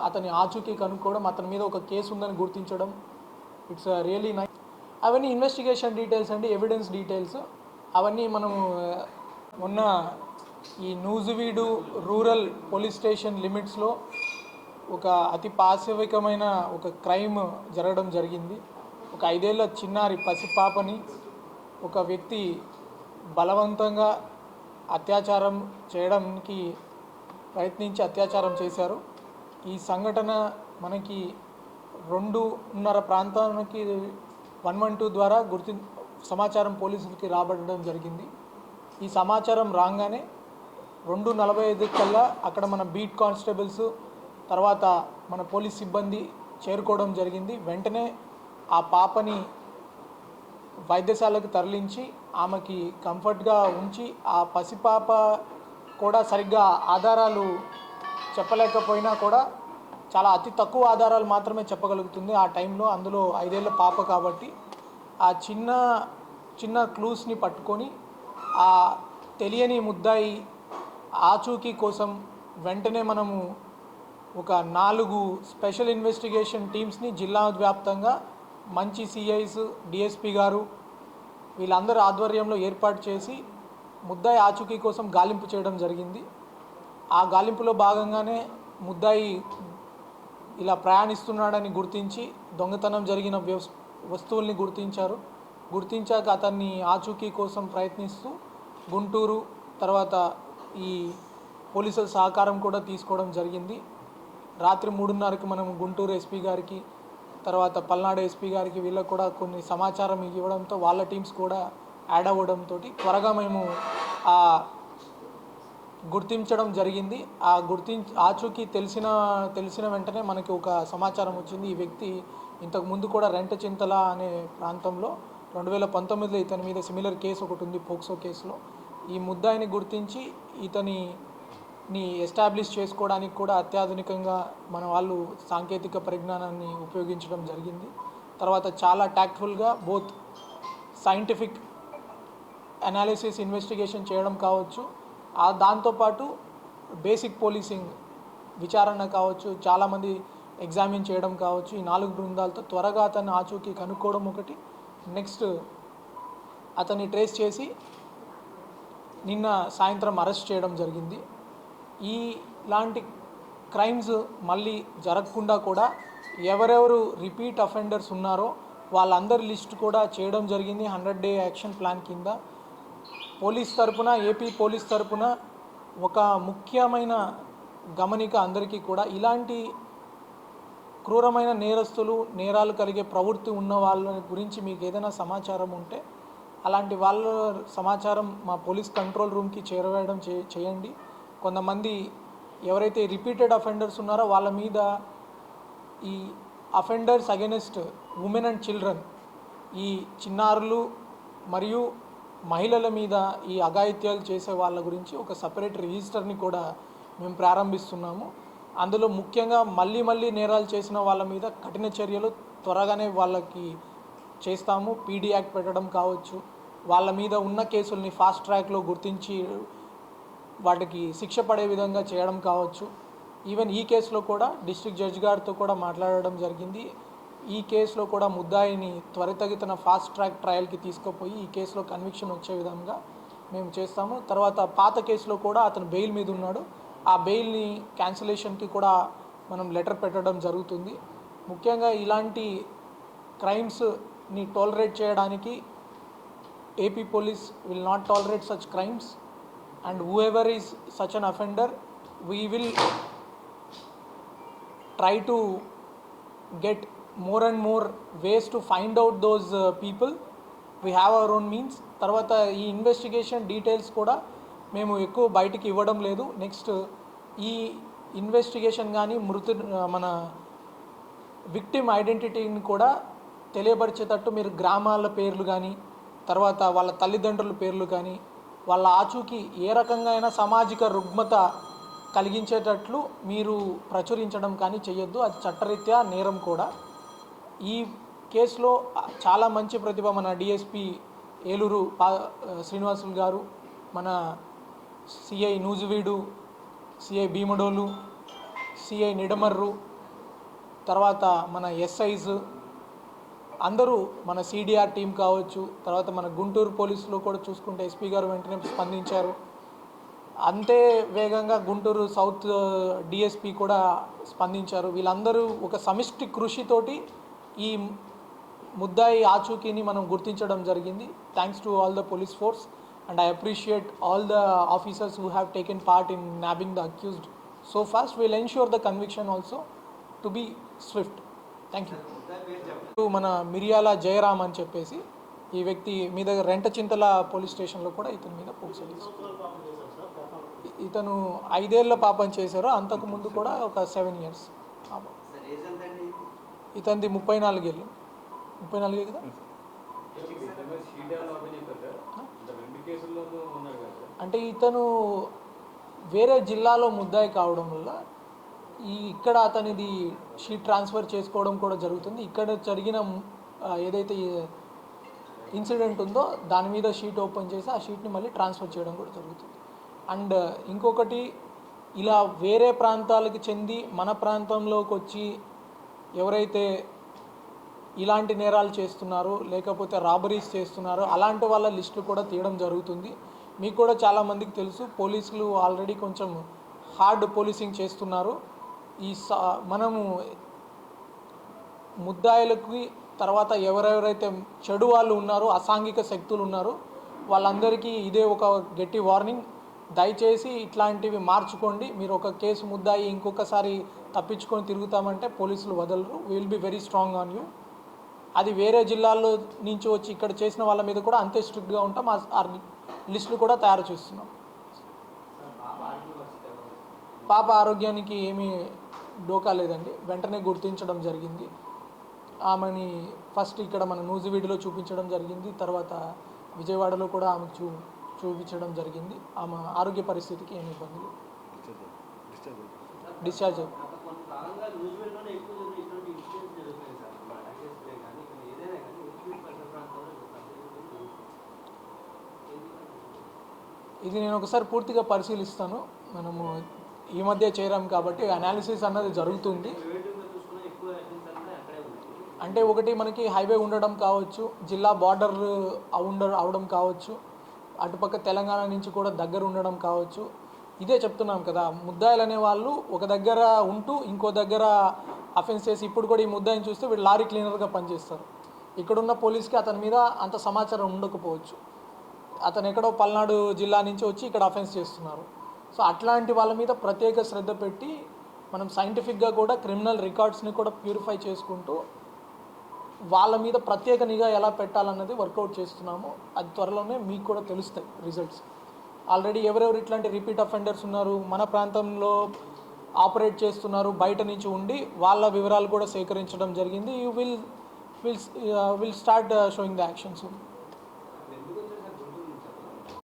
అతని ఆచూకీ కనుక్కోవడం, అతని మీద ఒక కేసు ఉందని గుర్తించడం, ఇట్స్ రియలీ నైస్. అవన్నీ ఇన్వెస్టిగేషన్ డీటెయిల్స్ అండి, ఎవిడెన్స్ డీటెయిల్స్. అవన్నీ మనము మొన్న ఈ నూజివీడు రూరల్ పోలీస్ స్టేషన్ లిమిట్స్లో ఒక అతి పాశవికమైన ఒక క్రైమ్ జరగడం జరిగింది. ఒక 5 ఏళ్ల చిన్నారి పసిపాపని ఒక వ్యక్తి బలవంతంగా అత్యాచారం చేయడానికి ప్రయత్నించి అత్యాచారం చేశారు. ఈ సంఘటన మనకి 2:30 ప్రాంతానికి 112 ద్వారా సమాచారం పోలీసులకి రాబడడం జరిగింది. ఈ సమాచారం రాగానే 2:45 కల్లా అక్కడ మన బీట్ కానిస్టేబుల్స్ తర్వాత మన పోలీస్ సిబ్బంది చేరుకోవడం జరిగింది. వెంటనే ఆ పాపని వైద్యశాలకు తరలించి ఆమెకి కంఫర్ట్గా ఉంచి, ఆ పసిపాప కూడా సరిగ్గా ఆధారాలు చెప్పలేకపోయినా కూడా చాలా అతి తక్కువ ఆధారాలు మాత్రమే చెప్పగలుగుతుంది ఆ టైంలో. అందులో 5 ఏళ్ల పాప కాబట్టి ఆ చిన్న క్లూస్ని పట్టుకొని ఆ తెలియని ముద్దాయి ఆచూకీ కోసం వెంటనే మనము ఒక 4 స్పెషల్ ఇన్వెస్టిగేషన్ టీమ్స్ని జిల్లా వ్యాప్తంగా మంచి సిఐస్, డిఎస్పీ గారు వీళ్ళందరూ ఆధ్వర్యంలో ఏర్పాటు చేసి ముద్దాయి ఆచూకీ కోసం గాలింపు చేయడం జరిగింది. ఆ గాలింపులో భాగంగానే ముద్దాయి ఇలా ప్రయాణిస్తున్నాడని గుర్తించి దొంగతనం జరిగిన వస్తువుల్ని గుర్తించాక అతన్ని ఆచూకీ కోసం ప్రయత్నిస్తూ గుంటూరు తర్వాత ఈ పోలీసుల సహకారం కూడా తీసుకోవడం జరిగింది. రాత్రి 3:30కి మనం గుంటూరు ఎస్పీ గారికి తర్వాత పల్నాడు ఎస్పీ గారికి వీళ్ళకి కూడా కొన్ని సమాచారం ఇవ్వడంతో వాళ్ళ టీమ్స్ కూడా యాడ్ అవ్వడంతో త్వరగా మేము గుర్తించడం జరిగింది. ఆచూకీ తెలిసిన వెంటనే మనకి ఒక సమాచారం వచ్చింది. ఈ వ్యక్తి ఇంతకుముందు కూడా రెంటచింతల అనే ప్రాంతంలో 2019లో ఇతని మీద సిమిలర్ కేసు ఒకటి ఉంది, పోక్సో కేసులో. ఈ ముద్దాయిని గుర్తించి ఇతనిని ఎస్టాబ్లిష్ చేసుకోవడానికి కూడా అత్యాధునికంగా మన వాళ్ళు సాంకేతిక పరిజ్ఞానాన్ని ఉపయోగించడం జరిగింది. తర్వాత చాలా ట్యాక్ట్ఫుల్గా బోత్ సైంటిఫిక్ అనాలిసిస్ ఇన్వెస్టిగేషన్ చేయడం కావచ్చు, దాంతోపాటు బేసిక్ పోలీసింగ్ విచారణ కావచ్చు, చాలామంది ఎగ్జామిన్ చేయడం కావచ్చు. ఈ 4 బృందాలతో త్వరగా అతన్ని ఆచూకీ కనుక్కోవడం ఒకటి, నెక్స్ట్ అతన్ని ట్రేస్ చేసి నిన్న సాయంత్రం అరెస్ట్ చేయడం జరిగింది. ఇలాంటి క్రైమ్స్ మళ్ళీ జరగకుండా కూడా ఎవరెవరు రిపీట్ అఫెండర్స్ ఉన్నారో వాళ్ళందరి లిస్ట్ కూడా చేయడం జరిగింది 100 డే యాక్షన్ ప్లాన్ కింద. పోలీస్ తరపున, ఏపీ పోలీస్ తరపున ఒక ముఖ్యమైన గమనిక అందరికీ కూడా, ఇలాంటి క్రూరమైన నేరాలు కలిగే ప్రవృత్తి ఉన్న వాళ్ళ గురించి మీకు ఏదైనా సమాచారం ఉంటే అలాంటి వాళ్ళ సమాచారం మా పోలీస్ కంట్రోల్ రూమ్కి చేరవేయడం చేయండి. కొంతమంది ఎవరైతే రిపీటెడ్ అఫెండర్స్ ఉన్నారో వాళ్ళ మీద ఈ offenders against women and children, ఈ చిన్నారులు మరియు మహిళల మీద ఈ అఘాయిత్యాలు చేసే వాళ్ళ గురించి ఒక సపరేట్ రిజిస్టర్ని కూడా మేము ప్రారంభిస్తున్నాము. అందులో ముఖ్యంగా మళ్ళీ నేరాలు చేసిన వాళ్ళ మీద కఠిన చర్యలు త్వరగానే వాళ్ళకి చేస్తాము. పీడీ యాక్ట్ పెట్టడం కావచ్చు, వాళ్ళ మీద ఉన్న కేసుల్ని ఫాస్ట్ ట్రాక్లో గుర్తించి వాటికి శిక్ష పడే విధంగా చేయడం కావచ్చు. ఈవెన్ ఈ కేసులో కూడా డిస్ట్రిక్ట్ జడ్జి గారితో కూడా మాట్లాడడం జరిగింది. ఈ కేసులో కూడా ముద్దాయిని త్వరితగతిన ఫాస్ట్ ట్రాక్ ట్రయల్కి తీసుకుపోయి ఈ కేసులో కన్విక్షన్ వచ్చే విధంగా మేము చేస్తాము. తర్వాత పాత కేసులో కూడా అతను బెయిల్ మీద ఉన్నాడు, ఆ బెయిల్ని క్యాన్సిలేషన్కి కూడా మనం లెటర్ పెట్టడం జరుగుతుంది. ముఖ్యంగా ఇలాంటి క్రైమ్స్ని టాలరేట్ చేయడానికి AP police will not tolerate such crimes, and whoever is such an offender, we will try to get more and more ways to find out those people. We have our own means. తర్వాత ఈ investigation details కూడా మేము ఎక్కువ బయటికి ఇవ్వడం లేదు. Next ఈ investigation కానీ మన విక్టిమ్ ఐడెంటిటీని కూడా తెలియపరిచేటట్టు మీరు గ్రామాల పేర్లు కానీ తర్వాత వాళ్ళ తల్లిదండ్రుల పేర్లు కానీ వాళ్ళ ఆచూకీ ఏ రకంగా అయినా సామాజిక రుగ్మత కలిగించేటట్లు మీరు ప్రచురించడం కానీ చేయొద్దు, అది చట్టరీత్యా నేరం కూడా. ఈ కేసులో చాలా మంచి ప్రతిభ మన డిఎస్పీ ఏలూరు శ్రీనివాసులు గారు, మన CI Nuzvid, CI Bhimadolu, CI Nidamarru, తర్వాత మన ఎస్ఐస్ అందరూ, మన సిడిఆర్ టీం కావచ్చు, తర్వాత మన గుంటూరు పోలీసులు కూడా చూసుకుంటే ఎస్పీ గారు వెంటనే స్పందించారు. అంతే వేగంగా గుంటూరు సౌత్ డిఎస్పి కూడా స్పందించారు. వీళ్ళందరూ ఒక సమిష్టి కృషితోటి ఈ ముద్దాయి ఆచూకీని మనం గుర్తించడం జరిగింది. Thanks to all the police force and I appreciate all the officers who have taken part in nabbing the accused so fast. Will ensure the conviction also to be swift. Thank you. మన మిరియాల జయరామ్ అని చెప్పేసి ఈ వ్యక్తి మీద Rentachintala police స్టేషన్లో కూడా ఇతని మీద పోక్సో ఇతను 5 ఏళ్ల పాపం చేశారు. అంతకుముందు కూడా ఒక 7 years పాపం. ఇతనిది 34 ఏళ్ళు. 34 కదా. అంటే ఇతను వేరే జిల్లాలో ముద్దాయి కావడం వల్ల ఇక్కడ అతనిది షీట్ ట్రాన్స్ఫర్ చేసుకోవడం కూడా జరుగుతుంది. ఇక్కడ జరిగిన ఏదైతే ఇన్సిడెంట్ ఉందో దాని మీద షీట్ ఓపెన్ చేసి ఆ షీట్ని మళ్ళీ ట్రాన్స్ఫర్ చేయడం కూడా జరుగుతుంది. అండ్ ఇంకొకటి, ఇలా వేరే ప్రాంతాలకు చెంది మన ప్రాంతంలోకి వచ్చి ఎవరైతే ఇలాంటి నేరాలు చేస్తున్నారో లేకపోతే రాబరీస్ చేస్తున్నారో అలాంటి వాళ్ళ లిస్టులు కూడా తీయడం జరుగుతుంది. మీకు కూడా చాలామందికి తెలుసు, పోలీసులు ఆల్రెడీ కొంచెం హార్డ్ పోలీసింగ్ చేస్తున్నారు. మనము ముద్దాయిలకి తర్వాత ఎవరెవరైతే చెడు వాళ్ళు ఉన్నారో, అసాంఘిక శక్తులు ఉన్నారో వాళ్ళందరికీ ఇదే ఒక గట్టి వార్నింగ్. దయచేసి ఇట్లాంటివి మార్చుకోండి. మీరు ఒక కేసు ముద్దాయి ఇంకొకసారి తప్పించుకొని తిరుగుతామంటే పోలీసులు వదలరు. Will be very strong on you. అది వేరే జిల్లాల్లో నుంచి వచ్చి ఇక్కడ చేసిన వాళ్ళ మీద కూడా అంతే స్ట్రిక్ట్గా ఉంటాం. ఆ లిస్టులు కూడా తయారు చేస్తున్నాం. పాప ఆరోగ్యానికి ఏమీ డోకా లేదండి. వెంటనే గుర్తించడం జరిగింది. ఆమెని ఫస్ట్ ఇక్కడ మన నూజివీడులో చూపించడం జరిగింది. తర్వాత విజయవాడలో కూడా ఆమెకు చూపించడం జరిగింది. ఆమె ఆరోగ్య పరిస్థితికి ఏమి ఇబ్బందులు డిశ్చార్జ్ ఇది నేను ఒకసారి పూర్తిగా పరిశీలిస్తాను. మనము ఈ మధ్య చేరాం కాబట్టి అనాలిసిస్ అన్నది జరుగుతుంది. అంటే ఒకటి మనకి హైవే ఉండడం కావచ్చు, జిల్లా బార్డర్ అవడం కావచ్చు, అటుపక్క తెలంగాణ నుంచి కూడా దగ్గర ఉండడం కావచ్చు. ఇదే చెప్తున్నాం కదా, ముద్దాయిలు అనే వాళ్ళు ఒక దగ్గర ఉంటూ ఇంకో దగ్గర అఫెన్స్ చేసి, ఇప్పుడు కూడా ఈ ముద్దాయిని చూస్తే వీళ్ళు లారీ క్లీనర్గా పనిచేస్తారు. ఇక్కడున్న పోలీస్కి అతని మీద అంత సమాచారం ఉండకపోవచ్చు. అతను ఎక్కడో పల్నాడు జిల్లా నుంచి వచ్చి ఇక్కడ అఫెన్స్ చేస్తున్నారు. సో అట్లాంటి వాళ్ళ మీద ప్రత్యేక శ్రద్ధ పెట్టి మనం సైంటిఫిక్గా కూడా క్రిమినల్ రికార్డ్స్ని కూడా ప్యూరిఫై చేసుకుంటూ వాళ్ళ మీద ప్రత్యేక నిఘా ఎలా పెట్టాలన్నది వర్కౌట్ చేస్తున్నాము. అది త్వరలోనే మీకు కూడా తెలుస్తాయి రిజల్ట్స్. ఆల్రెడీ ఎవరెవరు ఇట్లాంటి రిపీట్ అఫెండర్స్ ఉన్నారు, మన ప్రాంతంలో ఆపరేట్ చేస్తున్నారు, బయట నుంచి ఉండి వాళ్ళ వివరాలు కూడా సేకరించడం జరిగింది. You will start showing the actions.